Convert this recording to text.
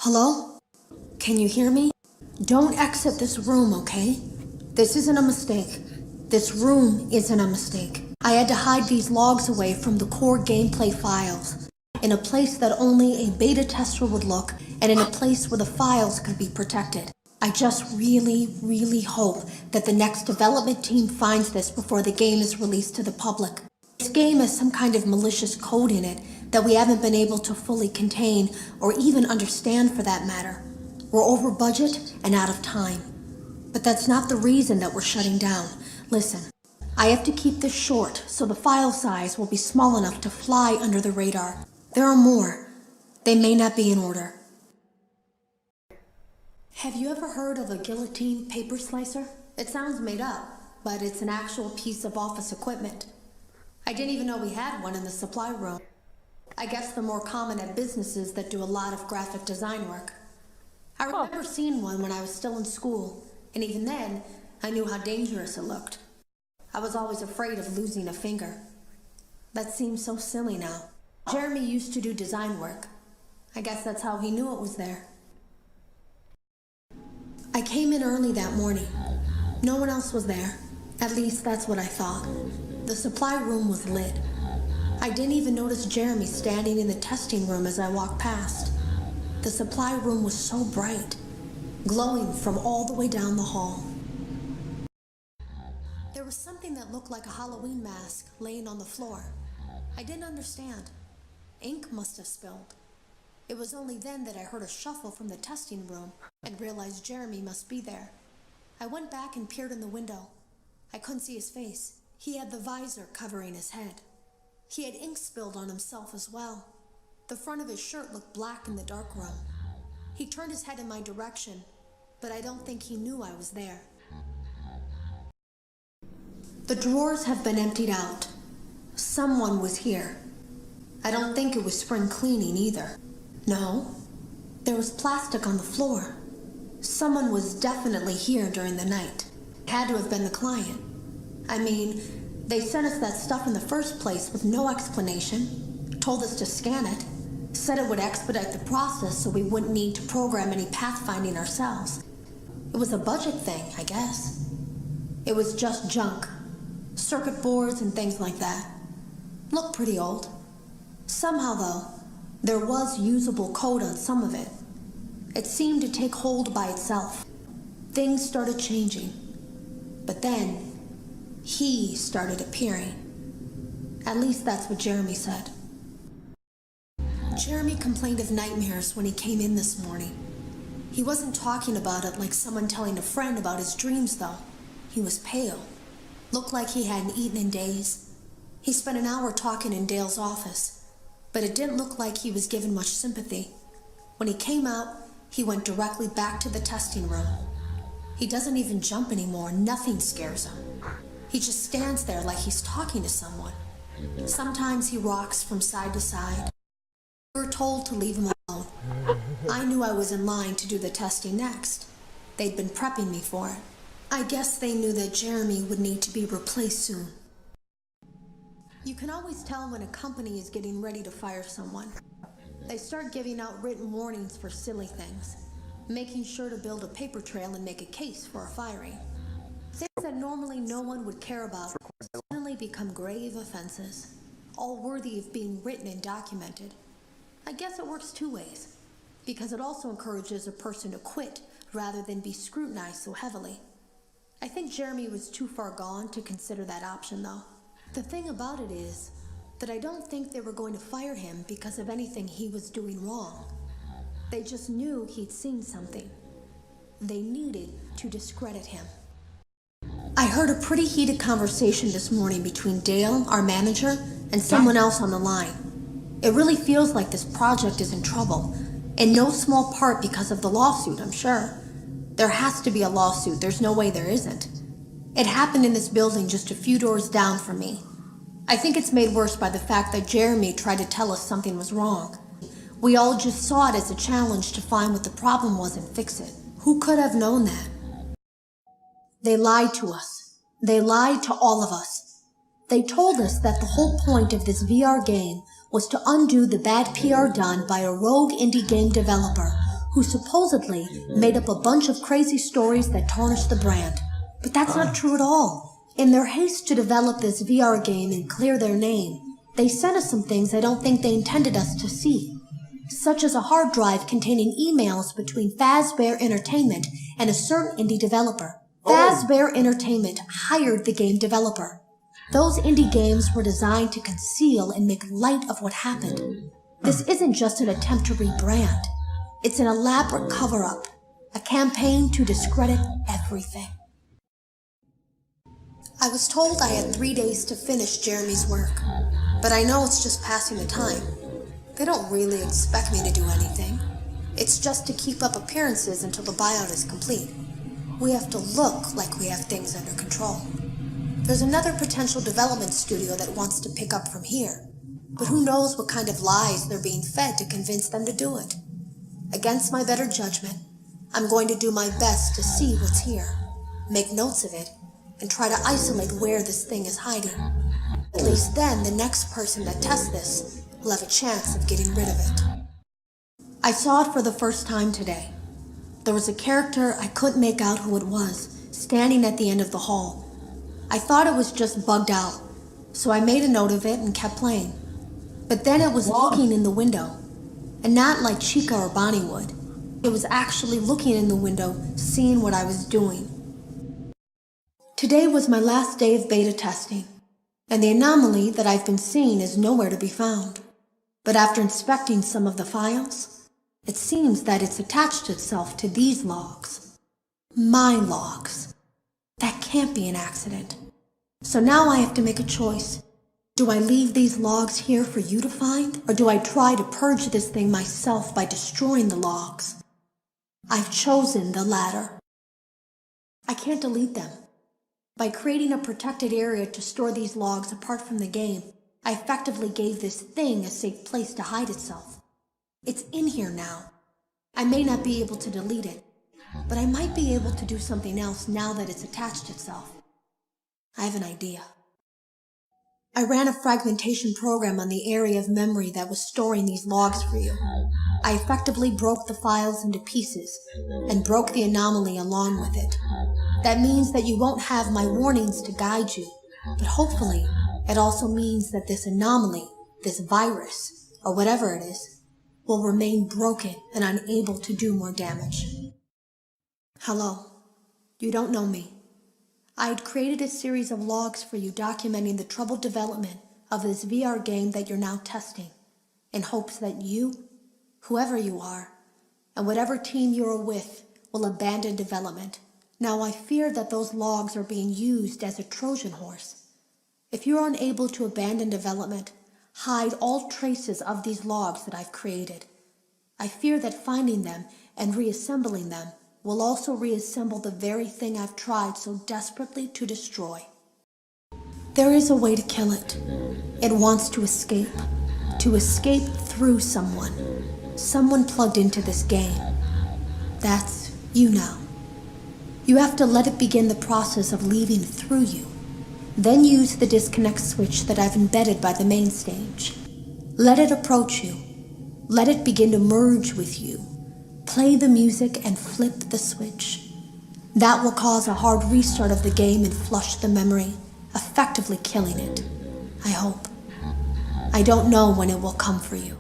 Hello? Can you hear me? Don't exit this room, okay? This isn't a mistake. This room isn't a mistake. I had to hide these logs away from the core gameplay files, in a place that only a beta tester would look, and in a place where the files could be protected. I just really hope that the next development team finds this before the game is released to the public. This game has some kind of malicious code in it that we haven't been able to fully contain or even understand for that matter. We're over budget and out of time. But that's not the reason that we're shutting down. Listen, I have to keep this short so the file size will be small enough to fly under the radar. There are more. They may not be in order. Have you ever heard of a guillotine paper slicer? It sounds made up, but it's an actual piece of office equipment. I didn't even know we had one in the supply room. I guess they're more common at businesses that do a lot of graphic design work. I remember seeing one when I was still in school, and even then, I knew how dangerous it looked. I was always afraid of losing a finger. That seems so silly now. Jeremy used to do design work. I guess that's how he knew it was there. I came in early that morning. No one else was there. At least that's what I thought. The supply room was lit. I didn't even notice Jeremy standing in the testing room as I walked past. The supply room was so bright, glowing from all the way down the hall. There was something that looked like a Halloween mask laying on the floor. I didn't understand. Ink must have spilled. It was only then that I heard a shuffle from the testing room and realized Jeremy must be there. I went back and peered in the window. I couldn't see his face. He had the visor covering his head. He had ink spilled on himself as well. The front of his shirt looked black in the dark room. He turned his head in my direction, but I don't think he knew I was there. The drawers have been emptied out. Someone was here. I don't think it was spring cleaning either. No, there was plastic on the floor. Someone was definitely here during the night. It had to have been the client. I mean, they sent us that stuff in the first place with no explanation, told us to scan it, said it would expedite the process so we wouldn't need to program any pathfinding ourselves. It was a budget thing, I guess. It was just junk. Circuit boards and things like that. Looked pretty old. Somehow, though, there was usable code on some of it. It seemed to take hold by itself. Things started changing. But then, he started appearing. At least that's what Jeremy said. Jeremy complained of nightmares when he came in this morning. He wasn't talking about it like someone telling a friend about his dreams, though. He was pale. Looked like he hadn't eaten in days. He spent an hour talking in Dale's office, but it didn't look like he was given much sympathy. When he came out, he went directly back to the testing room. He doesn't even jump anymore. Nothing scares him. He just stands there like he's talking to someone. Sometimes he rocks from side to side. We were told to leave him alone. I knew I was in line to do the testing next. They'd been prepping me for it. I guess they knew that Jeremy would need to be replaced soon. You can always tell when a company is getting ready to fire someone. They start giving out written warnings for silly things, making sure to build a paper trail and make a case for a firing. Things that normally no one would care about suddenly become grave offenses, all worthy of being written and documented. I guess it works two ways, because it also encourages a person to quit rather than be scrutinized so heavily. I think Jeremy was too far gone to consider that option, though. The thing about it is that I don't think they were going to fire him because of anything he was doing wrong. They just knew he'd seen something. They needed to discredit him. I heard a pretty heated conversation this morning between Dale, our manager, and someone else on the line. It really feels like this project is in trouble, in no small part because of the lawsuit, I'm sure. There has to be a lawsuit. There's no way there isn't. It happened in this building just a few doors down from me. I think it's made worse by the fact that Jeremy tried to tell us something was wrong. We all just saw it as a challenge to find what the problem was and fix it. Who could have known that? They lied to us. They lied to all of us. They told us that the whole point of this VR game was to undo the bad PR done by a rogue indie game developer who supposedly made up a bunch of crazy stories that tarnished the brand. But that's not true at all. In their haste to develop this VR game and clear their name, they sent us some things I don't think they intended us to see, such as a hard drive containing emails between Fazbear Entertainment and a certain indie developer. Fazbear Entertainment hired the game developer. Those indie games were designed to conceal and make light of what happened. This isn't just an attempt to rebrand. It's an elaborate cover-up, a campaign to discredit everything. I was told I had 3 days to finish Jeremy's work, but I know it's just passing the time. They don't really expect me to do anything. It's just to keep up appearances until the buyout is complete. We have to look like we have things under control. There's another potential development studio that wants to pick up from here, but who knows what kind of lies they're being fed to convince them to do it. Against my better judgment, I'm going to do my best to see what's here, make notes of it, and try to isolate where this thing is hiding. At least then the next person that tests this will have a chance of getting rid of it. I saw it for the first time today. There was a character I couldn't make out who it was, standing at the end of the hall. I thought it was just bugged out, so I made a note of it and kept playing. But then it was looking in the window, and not like Chica or Bonnie would. It was actually looking in the window, seeing what I was doing. Today was my last day of beta testing, and the anomaly that I've been seeing is nowhere to be found. But after inspecting some of the files, it seems that it's attached itself to these logs. My logs. That can't be an accident. So now I have to make a choice. Do I leave these logs here for you to find, or do I try to purge this thing myself by destroying the logs? I've chosen the latter. I can't delete them. By creating a protected area to store these logs apart from the game, I effectively gave this thing a safe place to hide itself. It's in here now. I may not be able to delete it, but I might be able to do something else now that it's attached itself. I have an idea. I ran a fragmentation program on the area of memory that was storing these logs for you. I effectively broke the files into pieces and broke the anomaly along with it. That means that you won't have my warnings to guide you, but hopefully it also means that this anomaly, this virus, or whatever it is, will remain broken and unable to do more damage. Hello. You don't know me. I had created a series of logs for you documenting the troubled development of this VR game that you're now testing, in hopes that you, whoever you are, and whatever team you're with, will abandon development. Now I fear that those logs are being used as a Trojan horse. If you're unable to abandon development, hide all traces of these logs that I've created. I fear that finding them and reassembling them will also reassemble the very thing I've tried so desperately to destroy. There is a way to kill it. It wants to escape through someone plugged into this game. That's you now. You have to let it begin the process of leaving through you. Then use the disconnect switch that I've embedded by the main stage. Let it approach you. Let it begin to merge with you. Play the music and flip the switch. That will cause a hard restart of the game and flush the memory, effectively killing it. I hope. I don't know when it will come for you.